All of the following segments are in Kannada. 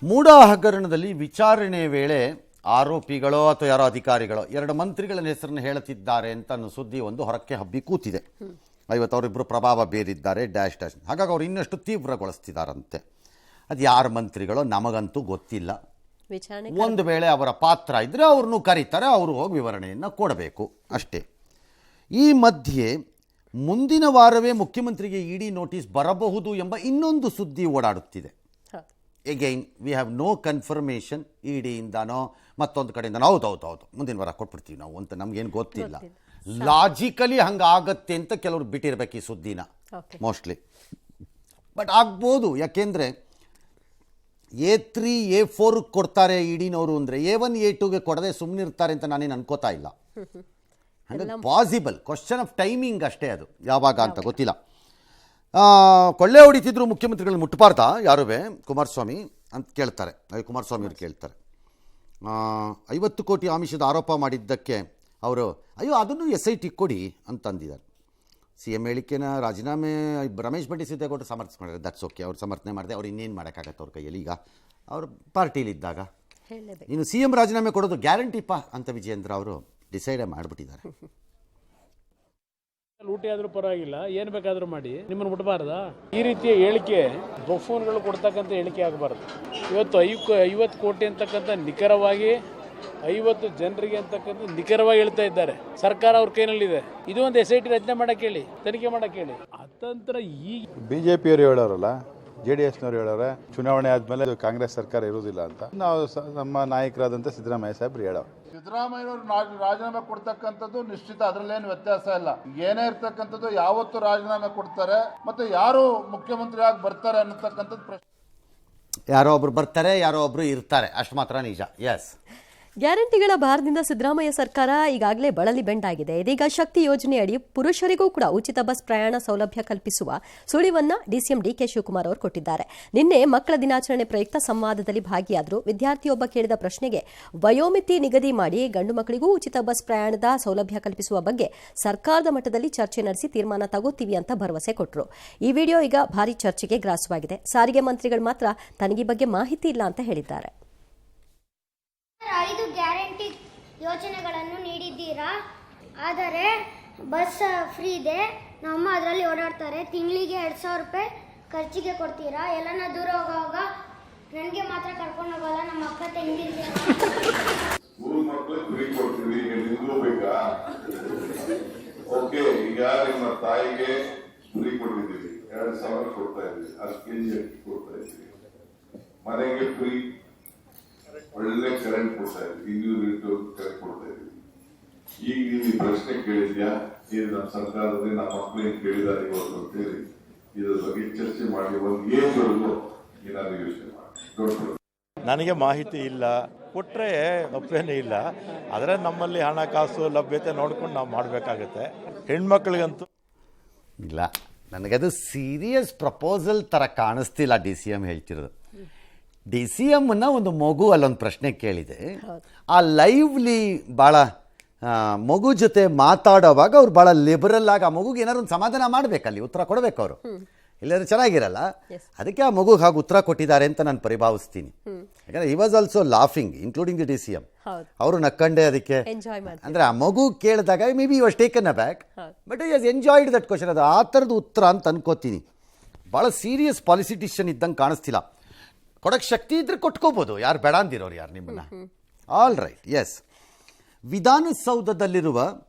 ಮೂಡ ಹಗರಣದಲ್ಲಿ ವಿಚಾರಣೆ ವೇಳೆ ಆರೋಪಿಗಳೋ ಅಥವಾ ಯಾರೋ ಅಧಿಕಾರಿಗಳೋ ಎರಡು ಮಂತ್ರಿಗಳ ಹೆಸರನ್ನು ಹೇಳುತ್ತಿದ್ದಾರೆ ಅಂತ ಅನ್ನೋ ಸುದ್ದಿ ಒಂದು ಹೊರಕ್ಕೆ ಹಬ್ಬಿ ಕೂತಿದೆ. 50 ಅವರಿಬ್ಬರು ಪ್ರಭಾವ ಬೀರಿದ್ದಾರೆ ಡ್ಯಾಶ್ ಡ್ಯಾಶ್. ಹಾಗಾಗಿ ಅವ್ರು ಇನ್ನಷ್ಟು ತೀವ್ರಗೊಳಿಸ್ತಿದ್ದಾರಂತೆ. ಅದು ಯಾರ ಮಂತ್ರಿಗಳೋ ನಮಗಂತೂ ಗೊತ್ತಿಲ್ಲ. ಒಂದು ವೇಳೆ ಅವರ ಪಾತ್ರ ಇದ್ದರೆ ಅವ್ರನ್ನೂ ಕರೀತಾರೆ, ಅವರು ಹೋಗಿ ವಿವರಣೆಯನ್ನು ಕೊಡಬೇಕು ಅಷ್ಟೇ. ಈ ಮಧ್ಯೆ ಮುಂದಿನ ವಾರವೇ ಮುಖ್ಯಮಂತ್ರಿಗೆ ಇಡಿ ನೋಟಿಸ್ ಬರಬಹುದು ಎಂಬ ಇನ್ನೊಂದು ಸುದ್ದಿ ಓಡಾಡುತ್ತಿದೆ. Again we have no confirmation ಇಡಿಯಿಂದನೋ ಮತ್ತೊಂದು ಕಡೆಯಿಂದನೋ ಹೌದು ಮುಂದಿನ ವಾರ ಕೊಟ್ಬಿಡ್ತೀವಿ ನಾವು ಅಂತ ನಮಗೇನು ಗೊತ್ತಿಲ್ಲ. ಲಾಜಿಕಲಿ ಹಂಗಾಗತ್ತೆ ಅಂತ ಕೆಲವರು ಬಿಟ್ಟಿರ್ಬೇಕು ಈ ಸುದ್ದಿನ ಮೋಸ್ಟ್ಲಿ. ಬಟ್ ಆಗ್ಬೋದು, ಯಾಕೆಂದರೆ A3 A4 ಕೊಡ್ತಾರೆ ಇಡಿನವರು ಅಂದರೆ A1 A2ಗೆ ಕೊಡದೆ ಸುಮ್ಮನೆ ಇರ್ತಾರೆ ಅಂತ ನಾನೇನು ಅನ್ಕೋತಾ ಇಲ್ಲ. ಹಾಗಾಗಿ ಪಾಸಿಬಲ್, ಕ್ವಶನ್ ಆಫ್ ಟೈಮಿಂಗ್ ಅಷ್ಟೇ, ಅದು ಯಾವಾಗ ಅಂತ ಗೊತ್ತಿಲ್ಲ. ಕೊಳ್ಳೆ ಹೊಡಿತಿದ್ರು ಮುಖ್ಯಮಂತ್ರಿಗಳನ್ನ ಮುಟ್ಟಬಾರ್ದಾ ಯಾರುವೆ ಕುಮಾರಸ್ವಾಮಿ ಅಂತ ಕೇಳ್ತಾರೆ. ಕುಮಾರಸ್ವಾಮಿ ಅವರು ಕೇಳ್ತಾರೆ. 50 ಕೋಟಿ ಆಮಿಷದ ಆರೋಪ ಮಾಡಿದ್ದಕ್ಕೆ ಅವರು ಅದನ್ನು SIT ಕೊಡಿ ಅಂತಂದಿದ್ದಾರೆ. CM ಹೇಳಿಕೆನ ರಾಜೀನಾಮೆ ರಮೇಶ್ ಬಡ್ಡಿಸಿದ್ದೇಗೌಡರು ಸಮರ್ಥನೆ ಮಾಡಿದ್ದಾರೆ. ದಟ್ಸ್ ಓಕೆ, ಅವ್ರು ಸಮರ್ಥನೆ ಮಾಡಿದೆ. ಅವ್ರು ಇನ್ನೇನು ಮಾಡೋಕ್ಕಾಗತ್ತೆ ಅವ್ರ ಕೈಯಲ್ಲಿ. ಈಗ ಅವ್ರು ಪಾರ್ಟಿಲಿದ್ದಾಗ ಇನ್ನು CM ರಾಜೀನಾಮೆ ಕೊಡೋದು ಗ್ಯಾರಂಟಿಪ್ಪ ಅಂತ ವಿಜಯೇಂದ್ರ ಅವರು ಡಿಸೈಡ್ ಮಾಡಿಬಿಟ್ಟಿದ್ದಾರೆ. ಲೂಟಿ ಆದ್ರೂ ಪರವಾಗಿಲ್ಲ, ಏನು ಬೇಕಾದರೂ ಮಾಡಿ, ನಿಮ್ಮನ್ನು ಮುಟ್ಟಬಾರ್ದಾ? ಈ ರೀತಿಯ ಹೇಳಿಕೆ ಬಫೂನ್ಗಳು ಕೊಡ್ತಕ್ಕಂಥ ಹೇಳಿಕೆ ಆಗಬಾರ್ದು. ಇವತ್ತು 50 ಕೋಟಿ ಅಂತಕ್ಕಂಥ ನಿಖರವಾಗಿ 50 ಜನರಿಗೆ ಅಂತಕ್ಕಂಥ ನಿಖರವಾಗಿ ಹೇಳ್ತಾ ಇದ್ದಾರೆ. ಸರ್ಕಾರ ಅವ್ರ ಕೈನಲ್ಲಿದೆ. ಇದು ಒಂದು SIT ರಚನೆ ಮಾಡಕ್ಕೆ ಹೇಳಿ, ತನಿಖೆ ಮಾಡಕ್ಕೆ ಹೇಳಿ. ಅತಂತ್ರ ಈ ಬಿಜೆಪಿಯವರು ಹೇಳೋರಲ್ಲ, JDSನವ್ರು ಹೇಳೋರೆ ಚುನಾವಣೆ ಆದ್ಮೇಲೆ ಕಾಂಗ್ರೆಸ್ ಸರ್ಕಾರ ಇರುವುದಿಲ್ಲ ಅಂತ. ನಾವು ನಮ್ಮ ನಾಯಕರಾದಂಥ ಸಿದ್ದರಾಮಯ್ಯ ಸಾಹೇಬ್ರು ಹೇಳೋರು. ಸಿದ್ದರಾಮಯ್ಯವರು ರಾಜೀನಾಮೆ ಕೊಡ್ತಕ್ಕಂಥದ್ದು ನಿಶ್ಚಿತ, ಅದರಲ್ಲೇನು ವ್ಯತ್ಯಾಸ ಇಲ್ಲ. ಏನೇ ಇರ್ತಕ್ಕಂಥದ್ದು ಯಾವತ್ತು ರಾಜೀನಾಮೆ ಕೊಡ್ತಾರೆ ಮತ್ತೆ ಯಾರು ಮುಖ್ಯಮಂತ್ರಿ ಆಗಿ ಬರ್ತಾರೆ ಅನ್ನತಕ್ಕಂಥದ್ದು ಪ್ರಶ್ನೆ. ಯಾರೋ ಒಬ್ರು ಬರ್ತಾರೆ, ಯಾರೋ ಒಬ್ರು ಇರ್ತಾರೆ, ಅಷ್ಟು ಮಾತ್ರ ನಿಜ. ಎಸ್, ಗ್ಯಾರಂಟಿಗಳ ಭಾರದಿಂದ ಸಿದ್ದರಾಮಯ್ಯ ಸರ್ಕಾರ ಈಗಾಗಲೇ ಬಳಲಿ ಬೆಂಡಾಗಿದೆ. ಇದೀಗ ಶಕ್ತಿ ಯೋಜನೆಯಡಿ ಪುರುಷರಿಗೂ ಕೂಡ ಉಚಿತ ಬಸ್ ಪ್ರಯಾಣ ಸೌಲಭ್ಯ ಕಲ್ಪಿಸುವ ಸುಳಿವನ್ನ DCM DK ಶಿವಕುಮಾರ್ ಅವರು ಕೊಟ್ಟಿದ್ದಾರೆ. ನಿನ್ನೆ ಮಕ್ಕಳ ದಿನಾಚರಣೆ ಪ್ರಯುಕ್ತ ಸಂವಾದದಲ್ಲಿ ಭಾಗಿಯಾದರು. ವಿದ್ಯಾರ್ಥಿಯೊಬ್ಬ ಕೇಳಿದ ಪ್ರಶ್ನೆಗೆ ವಯೋಮಿತಿ ನಿಗದಿ ಮಾಡಿ ಗಂಡು ಮಕ್ಕಳಿಗೂ ಉಚಿತ ಬಸ್ ಪ್ರಯಾಣದ ಸೌಲಭ್ಯ ಕಲ್ಪಿಸುವ ಬಗ್ಗೆ ಸರ್ಕಾರದ ಮಟ್ಟದಲ್ಲಿ ಚರ್ಚೆ ನಡೆಸಿ ತೀರ್ಮಾನ ತಗೋತೀವಿ ಅಂತ ಭರವಸೆ ಕೊಟ್ಟರು. ಈ ವಿಡಿಯೋ ಈಗ ಭಾರಿ ಚರ್ಚೆಗೆ ಗ್ರಾಸವಾಗಿದೆ. ಸಾರಿಗೆ ಮಂತ್ರಿಗಳು ಮಾತ್ರ ತನಗೆ ಈ ಬಗ್ಗೆ ಮಾಹಿತಿ ಇಲ್ಲ ಅಂತ ಹೇಳಿದ್ದಾರೆ. 5 ಗ್ಯಾರಂಟಿ ಯೋಜನೆಗಳನ್ನು ನೀಡಿದ್ದೀರಾ, ಆದರೆ ಬಸ್ ಫ್ರೀ ಇದೆ, ನಮ್ಮ ಅದರಲ್ಲಿ ಓಡಾಡ್ತಾರೆ. ತಿಂಗಳಿಗೆ 2,000 ರೂಪಾಯಿ ಖರ್ಚಿಗೆ ಕೊಡ್ತೀರಾ. ಎಲ್ಲನ ದೂರ ಹೋಗುವಾಗ ನನಗೆ ಮಾತ್ರ ಕರ್ಕೊಂಡು ಹೋಗಲ್ಲ, ನಮ್ಮ ಅಕ್ಕ ತಂಗಿರಿಗೆ. ಓಕೆ, ಈಗ ನಿಮ್ಮ ತಾಯಿಗೆ ಫ್ರೀ ಕೊಟ್ಟಿದ್ದೀವಿ, 2,000 ಕೊಡ್ತಾ ಇದ್ದೀವಿ, 10 kg ಅಕ್ಕಿ ಕೊಡ್ತಾ ಇದ್ದೀವಿ, ಮನೆಗೆ ಫ್ರೀ ಒಳ್ಳೆ ಕರೆಂಟ್ ಕೊಡ್ತಾ ಇದ್ವಿ, 200 ಕರೆಂಟ್ ಕೊಡ್ತಾ ಇದ್ವಿ. ಈಗ ನೀವು ಪ್ರಶ್ನೆ ಕೇಳಿದ್ಯಾ, ಇದು ನಮ್ಮ ಸರ್ಕಾರದಲ್ಲಿ ನಮ್ಮ ಮಕ್ಕಳಿಗೆ ಕೇಳಿದಾರೆ ಇವತ್ತು ಅಂತೇಳಿ ಇದ್ರ ಬಗ್ಗೆ ಚರ್ಚೆ ಮಾಡಿ ಒಂದು ಏನ್ವರೆಗೂ ಏನಾದ್ರು ಯೋಚನೆ ಮಾಡಿ. ನನಗೆ ಮಾಹಿತಿ ಇಲ್ಲ, ಕೊಟ್ಟರೆ ತಪ್ಪೇನೇ ಇಲ್ಲ. ಆದರೆ ನಮ್ಮಲ್ಲಿ ಹಣಕಾಸು ಲಭ್ಯತೆ ನೋಡ್ಕೊಂಡು ನಾವು ಮಾಡಬೇಕಾಗತ್ತೆ. ಹೆಣ್ಮಕ್ಳಿಗಂತೂ ಇಲ್ಲ, ನನಗದು ಸೀರಿಯಸ್ ಪ್ರಪೋಸಲ್ ಥರ ಕಾಣಿಸ್ತಿಲ್ಲ. DCM ಹೇಳ್ತಿರೋದು. DCMನ ಒಂದು ಮಗು ಅಲ್ಲೊಂದು ಪ್ರಶ್ನೆ ಕೇಳಿದೆ. ಆ ಲೈವ್ಲಿ ಭಾಳ ಮಗು ಜೊತೆ ಮಾತಾಡೋವಾಗ ಅವ್ರು ಭಾಳ ಲಿಬರಲ್ ಆಗಿ ಆ ಮಗುಗೆ ಏನಾದ್ರು ಒಂದು ಸಮಾಧಾನ ಮಾಡಬೇಕಲ್ಲಿ, ಉತ್ತರ ಕೊಡಬೇಕು ಅವರು, ಇಲ್ಲಾಂದ್ರೆ ಚೆನ್ನಾಗಿರಲ್ಲ. ಅದಕ್ಕೆ ಆ ಮಗುಗೆ ಹಾಗೆ ಉತ್ತರ ಕೊಟ್ಟಿದ್ದಾರೆ ಅಂತ ನಾನು ಪರಿಭಾವಿಸ್ತೀನಿ. ಯಾಕಂದರೆ he was also laughing including the DCM. ಅವರು ನಕ್ಕಂಡೆ ಅದಕ್ಕೆ. ಅಂದರೆ ಆ ಮಗು ಕೇಳಿದಾಗ maybe was taken aback, but he has enjoyed that question. ಅದು ಆ ಥರದ ಉತ್ತರ ಅಂತ ಅನ್ಕೋತೀನಿ. ಭಾಳ ಸೀರಿಯಸ್ ಪಾಲಿಸಿಟಿಷಿಯನ್ ಇದ್ದಂಗೆ ಕಾಣಿಸ್ತಿಲ್ಲ. ಕೊಡಕ್ಕೆ ಶಕ್ತಿ ಇದ್ರೆ ಕೊಟ್ಕೋಬೋದು, ಯಾರು ಬೇಡ ಅಂದಿರೋರು ಯಾರು ನಿಮ್ಮನ್ನ. All right. ಎಸ್, ವಿಧಾನಸೌಧದಲ್ಲಿರುವ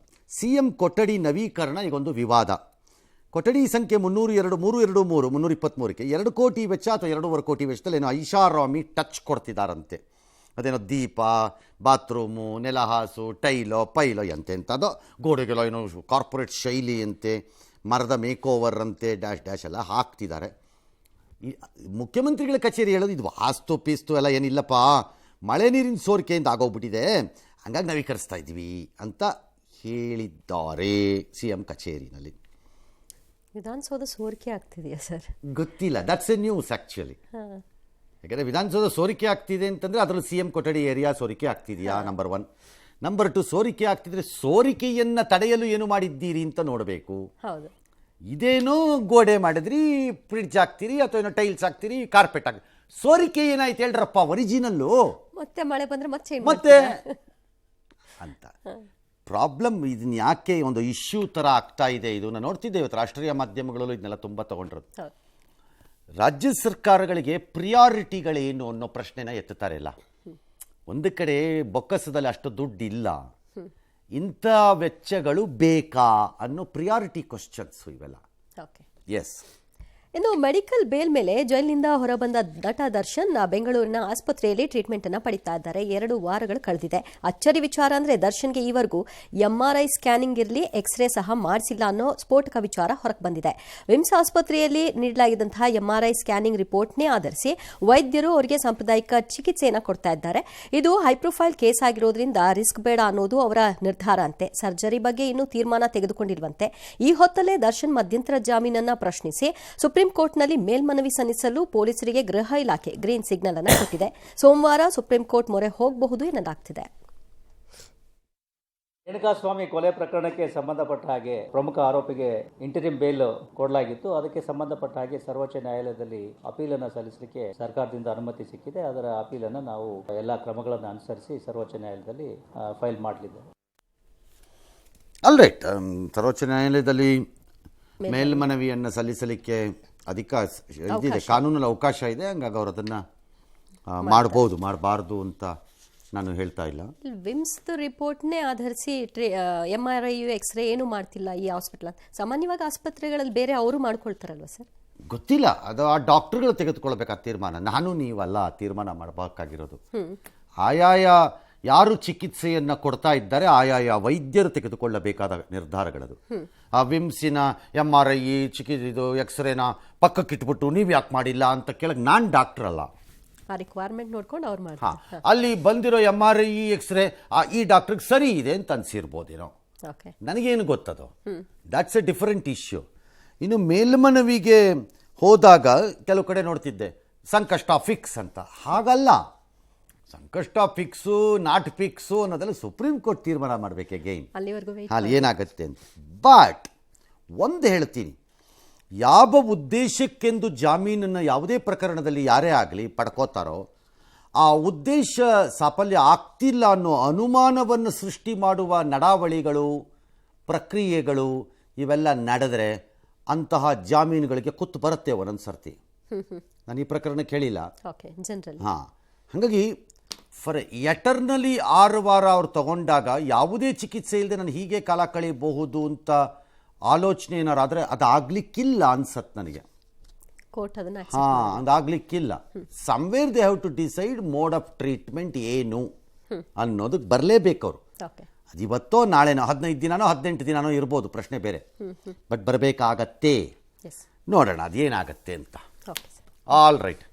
CM ಕೊಠಡಿ ನವೀಕರಣ ಈಗೊಂದು ವಿವಾದ. ಕೊಠಡಿ ಸಂಖ್ಯೆ 323 2 ಕೋಟಿ ವೆಚ್ಚ ಅಥವಾ 2.5 ಕೋಟಿ ವೆಚ್ಚದಲ್ಲಿ ಏನೋ ಐಷಾರಾಮಿ ಟಚ್ ಕೊಡ್ತಿದ್ದಾರಂತೆ. ಅದೇನೋ ದೀಪ, ಬಾತ್ರೂಮು, ನೆಲಹಾಸು, ಟೈಲೋ ಪೈಲೋ ಎಂತೆಂಥದ್ದೋ, ಗೋಡೆಗೆಲ್ಲ ಏನೋ ಕಾರ್ಪೊರೇಟ್ ಶೈಲಿ ಅಂತೆ, ಮರದ ಮೇಕೋವರ್ ಅಂತೆ, ಡ್ಯಾಶ್ ಡ್ಯಾಶ್ ಎಲ್ಲ ಹಾಕ್ತಿದ್ದಾರೆ. ಈ ಮುಖ್ಯಮಂತ್ರಿಗಳ ಕಚೇರಿ ಹೇಳೋದು ಇದು ವಾಸ್ತು ಪೀಸ್ತು ಎಲ್ಲ ಏನಿಲ್ಲಪ್ಪ, ಮಳೆ ನೀರಿನ ಸೋರಿಕೆಯಿಂದ ಆಗೋಗ್ಬಿಟ್ಟಿದೆ, ಹಂಗಾಗಿ ನವೀಕರಿಸ್ತಾ ಇದ್ದೀವಿ ಅಂತ ಹೇಳಿದ್ದಾರೆ CM ಕಚೇರಿನಲ್ಲಿ. ವಿಧಾನಸೌಧ ಸೋರಿಕೆ ಆಗ್ತಿದೆಯಾ ಸರ್? ಗೊತ್ತಿಲ್ಲ. That's A news actually. ಯಾಕಂದರೆ ವಿಧಾನಸೌಧ ಸೋರಿಕೆ ಆಗ್ತಿದೆ ಅಂತಂದರೆ ಅದರಲ್ಲಿ CM ಕೊಠಡಿ ಏರಿಯಾ ಸೋರಿಕೆ ಆಗ್ತಿದೆಯಾ, ನಂಬರ್ 1. ನಂಬರ್ 2, ಸೋರಿಕೆ ಆಗ್ತಿದ್ರೆ ಸೋರಿಕೆಯನ್ನು ತಡೆಯಲು ಏನು ಮಾಡಿದ್ದೀರಿ ಅಂತ ನೋಡಬೇಕು. ಹೌದು. ಇದೇನೋ ಗೋಡೆ ಮಾಡಿದ್ರಿ, ಫ್ರಿಡ್ಜ್ ಹಾಕ್ತೀರಿ ಅಥವಾ ಏನೋ ಟೈಲ್ಸ್ ಹಾಕ್ತೀರಿ, ಕಾರ್ಪೆಟ್ ಹಾಕಿ, ಸೋರಿಕೆ ಏನಾಯ್ತು ಹೇಳ್ರಪ್ಪ, ಒರಿಜಿನಲ್ಲು ಮತ್ತೆ ಮಳೆ ಬಂದ್ರೆ ಮತ್ತೆ change ಮತ್ತೆ ಮಾಡ್ತೀರಾ? ಅಂತ ಪ್ರಾಬ್ಲಮ್. ಇದನ್ನ ಯಾಕೆ ಒಂದು ಇಶ್ಯೂ ಥರ ಆಗ್ತಾ ಇದೆ ಇದು ನಾನು ನೋಡ್ತಿದ್ದೆ ಇವತ್ತು ರಾಷ್ಟ್ರೀಯ ಮಾಧ್ಯಮಗಳಲ್ಲೂ ಇದನ್ನೆಲ್ಲ ತುಂಬ ತಗೊಂಡ್ರದ್ದು. ಹೌದು. ರಾಜ್ಯ ಸರ್ಕಾರಗಳಿಗೆ ಪ್ರಿಯಾರಿಟಿಗಳೇನು ಅನ್ನೋ ಪ್ರಶ್ನೆನ ಎತ್ತುತ್ತಾರೆ ಇಲ್ಲ. ಒಂದು ಕಡೆ ಬೊಕ್ಕಸದಲ್ಲಿ ಅಷ್ಟು ದುಡ್ಡು ಇಲ್ಲ, ಇಂಥ ವೆಚ್ಚಗಳು ಬೇಕಾ ಅನ್ನೋ ಪ್ರಿಯಾರಿಟಿ ಕ್ವಶನ್ಸು ಇವೆಲ್ಲ. ಓಕೆ. ಎಸ್. ಇನ್ನು ಮೆಡಿಕಲ್ ಬೇಲ್ ಮೇಲೆ ಜೈಲಿನಿಂದ ಹೊರಬಂದ ನಟ ದರ್ಶನ್ ಬೆಂಗಳೂರಿನ ಆಸ್ಪತ್ರೆಯಲ್ಲಿ ಟ್ರೀಟ್ಮೆಂಟ್ ಅನ್ನು ಪಡಿತಾ ಇದ್ದಾರೆ. 2 ವಾರಗಳು ಕಳೆದಿದೆ. ಅಚ್ಚರಿ ವಿಚಾರ ಅಂದ್ರೆ ದರ್ಶನ್ಗೆ ಈವರೆಗೂ MRI ಸ್ಕ್ಯಾನಿಂಗ್ ಇರಲಿ, ಎಕ್ಸ್ರೇ ಸಹ ಮಾಡಿಸಿಲ್ಲ ಅನ್ನೋ ಸ್ಫೋಟಕ ವಿಚಾರ ಹೊರಗೆ ಬಂದಿದೆ. ವಿಮ್ಸ್ ಆಸ್ಪತ್ರೆಯಲ್ಲಿ ನೀಡಲಾಗಿದ್ದಂತಹ MRI ಸ್ಕ್ಯಾನಿಂಗ್ ರಿಪೋರ್ಟ್ನೇ ಆಧರಿಸಿ ವೈದ್ಯರು ಅವರಿಗೆ ಸಾಂಪ್ರದಾಯಿಕ ಚಿಕಿತ್ಸೆಯನ್ನು ಕೊಡ್ತಾ ಇದ್ದಾರೆ. ಇದು ಹೈಪ್ರೊಫೈಲ್ ಕೇಸ್ ಆಗಿರೋದ್ರಿಂದ ರಿಸ್ಕ್ ಬೇಡ ಅನ್ನೋದು ಅವರ ನಿರ್ಧಾರ ಅಂತೆ. ಸರ್ಜರಿ ಬಗ್ಗೆ ಇನ್ನೂ ತೀರ್ಮಾನ ತೆಗೆದುಕೊಂಡಿರುವಂತೆ. ಈ ಹೊತ್ತಲ್ಲೇ ದರ್ಶನ್ ಮಧ್ಯಂತರ ಜಾಮೀನನ್ನ ಪ್ರಶ್ನಿಸಿ ಸುಪ್ರೀಂ ಕೋರ್ಟ್ನಲ್ಲಿ ಮೇಲ್ಮನವಿ ಸಲ್ಲಿಸಲು ಪೊಲೀಸರಿಗೆ ಗೃಹ ಇಲಾಖೆ ಗ್ರೀನ್ ಸಿಗ್ನಲ್ ಅನ್ನು ಕೊಟ್ಟಿದೆ. ಸೋಮವಾರ ಸುಪ್ರೀಂ ಕೋರ್ಟ್ ಮೊರೆ ಹೋಗಬಹುದು ಎನ್ನಲಾಗ್ತಿದೆ. ರೇಣುಕಾಸ್ವಾಮಿ ಕೊಲೆ ಪ್ರಕರಣಕ್ಕೆ ಸಂಬಂಧಪಟ್ಟ ಹಾಗೆ ಪ್ರಮುಖ ಆರೋಪಿಗೆ ಇಂಟರಿಂ ಬೇಲ್ ಕೊಡಲಾಗಿತ್ತು. ಅದಕ್ಕೆ ಸಂಬಂಧಪಟ್ಟ ಹಾಗೆ ಸರ್ವೋಚ್ಚ ನ್ಯಾಯಾಲಯದಲ್ಲಿ ಅಪೀಲನ್ನು ಸಲ್ಲಿಸಲಿಕ್ಕೆ ಸರ್ಕಾರದಿಂದ ಅನುಮತಿ ಸಿಕ್ಕಿದೆ. ಅದರ ಅಪೀಲನ್ನು ನಾವು ಎಲ್ಲ ಕ್ರಮಗಳನ್ನು ಅನುಸರಿಸಿ ಸರ್ವೋಚ್ಚ ನ್ಯಾಯಾಲಯದಲ್ಲಿ ಫೈಲ್ ಮಾಡಲಿದ್ದೇವೆ. All right. ಸರ್ವೋಚ್ಚ ನ್ಯಾಯಾಲಯದಲ್ಲಿ ಮೇಲ್ಮನವಿಯನ್ನು ಸಲ್ಲಿಸಲಿಕ್ಕೆ ಇದಿದೆ, ಕಾನೂನಲ್ಲಿ ಅವಕಾಶ ಇದೆ. ಹಂಗಾಗಿ ಅವರು ಅದನ್ನು ಮಾಡ್ಬೋದು, ಮಾಡಬಾರ್ದು ಅಂತ ನಾನು ಹೇಳ್ತಾ ಇಲ್ಲ. ವಿಮ್ಸ್ ರಿಪೋರ್ಟ್ನೇ ಆಧರಿಸಿ MRI ಎಕ್ಸ್ರೇ ಏನು ಮಾಡ್ತಿಲ್ಲ ಈ ಹಾಸ್ಪಿಟಲ್. ಸಾಮಾನ್ಯವಾಗಿ ಆಸ್ಪತ್ರೆಗಳಲ್ಲಿ ಬೇರೆ ಅವರು ಮಾಡ್ಕೊಳ್ತಾರಲ್ವ ಸರ್? ಗೊತ್ತಿಲ್ಲ, ಅದು ಆ ಡಾಕ್ಟರ್ಗಳು ತೆಗೆದುಕೊಳ್ಬೇಕು ಆ ತೀರ್ಮಾನ. ನಾನು ನೀವಲ್ಲ ಆ ತೀರ್ಮಾನ ಮಾಡಬೇಕಾಗಿರೋದು. ಆಯಾಯ ಯಾರು ಚಿಕಿತ್ಸೆಯನ್ನು ಕೊಡ್ತಾ ಇದ್ದಾರೆ ಆಯಾಯ ವೈದ್ಯರು ತೆಗೆದುಕೊಳ್ಳಬೇಕಾದ ನಿರ್ಧಾರಗಳದು. ಆ ವಿಮ್ಸಿನ MRI ಇದು ಎಕ್ಸ್ರೇನ ಪಕ್ಕಕ್ಕಿಟ್ಬಿಟ್ಟು ನೀವು ಯಾಕೆ ಮಾಡಿಲ್ಲ ಅಂತ ಕೇಳಕ್ಕೆ ನಾನು ಡಾಕ್ಟರ್ ಅಲ್ಲ. ಆ ರಿಕ್ವೈರ್ಮೆಂಟ್ ನೋಡ್ಕೊಂಡು ಅವ್ರು ಮಾಡ್ತಾರೆ. ಅಲ್ಲಿ ಬಂದಿರೋ MRI ಎಕ್ಸ್ರೇ ಈ ಡಾಕ್ಟ್ರಿಗೆ ಸರಿ ಇದೆ ಅಂತ ಅನ್ಸಿರ್ಬೋದೇನೋ, ನನಗೇನು ಗೊತ್ತದು. That's a different issue. ಇನ್ನು ಮೇಲ್ಮನವಿಗೆ ಹೋದಾಗ ಕೆಲವು ಕಡೆ ನೋಡ್ತಿದ್ದೆ ಸಂಕಷ್ಟ ಫಿಕ್ಸ್ ಅಂತ. ಹಾಗಲ್ಲ, ಸಂಕಷ್ಟ ಫಿಕ್ಸು ನಾಟ್ ಫಿಕ್ಸು ಅನ್ನೋದೆಲ್ಲ ಸುಪ್ರೀಂ ಕೋರ್ಟ್ ತೀರ್ಮಾನ ಮಾಡಬೇಕು ಅಗೈನ್, ಅಲ್ಲಿ ಏನಾಗುತ್ತೆ ಅಂತ. ಬಟ್ ಒಂದು ಹೇಳ್ತೀನಿ, ಯಾವ ಉದ್ದೇಶಕ್ಕೆಂದು ಜಾಮೀನನ್ನು ಯಾವುದೇ ಪ್ರಕರಣದಲ್ಲಿ ಯಾರೇ ಆಗಲಿ ಪಡ್ಕೋತಾರೋ ಆ ಉದ್ದೇಶ ಸಾಫಲ್ಯ ಆಗ್ತಿಲ್ಲ ಅನ್ನೋ ಅನುಮಾನವನ್ನು ಸೃಷ್ಟಿ ಮಾಡುವ ನಡಾವಳಿಗಳು, ಪ್ರಕ್ರಿಯೆಗಳು ಇವೆಲ್ಲ ನಡೆದರೆ ಅಂತಹ ಜಾಮೀನುಗಳಿಗೆ ಕುತ್ತು ಬರುತ್ತೆ ಒಂದೊಂದು ಸರ್ತಿ. ನಾನು ಈ ಪ್ರಕರಣ ಕೇಳಿಲ್ಲ. ಹಾಂ, ಹಾಗಾಗಿ ಫಾರ್ ಎಟರ್ನಲಿ 6 ವಾರ ಅವ್ರು ತಗೊಂಡಾಗ ಯಾವುದೇ ಚಿಕಿತ್ಸೆ ಇಲ್ಲದೆ ನಾನು ಹೀಗೆ ಕಾಲ ಕಳೀಬಹುದು ಅಂತ ಆಲೋಚನೆ ಏನಾರಾದರೆ ಅದಾಗಲಿಕ್ಕಿಲ್ಲ ಅನ್ಸತ್ತೆ ನನಗೆ. ಹಾಂ, ಅದಾಗಲಿಕ್ಕಿಲ್ಲ. Somewhere they have to decide mode of treatment ಏನು ಅನ್ನೋದಕ್ಕೆ ಬರಲೇಬೇಕು ಅವರು. ಅದು ಇವತ್ತೋ ನಾಳೆನೋ 15 ದಿನನೋ 18 ದಿನನೋ ಇರ್ಬೋದು, ಪ್ರಶ್ನೆ ಬೇರೆ. ಬಟ್ ಬರಬೇಕಾಗತ್ತೆ. ನೋಡೋಣ ಅದೇನಾಗತ್ತೆ ಅಂತ. All right.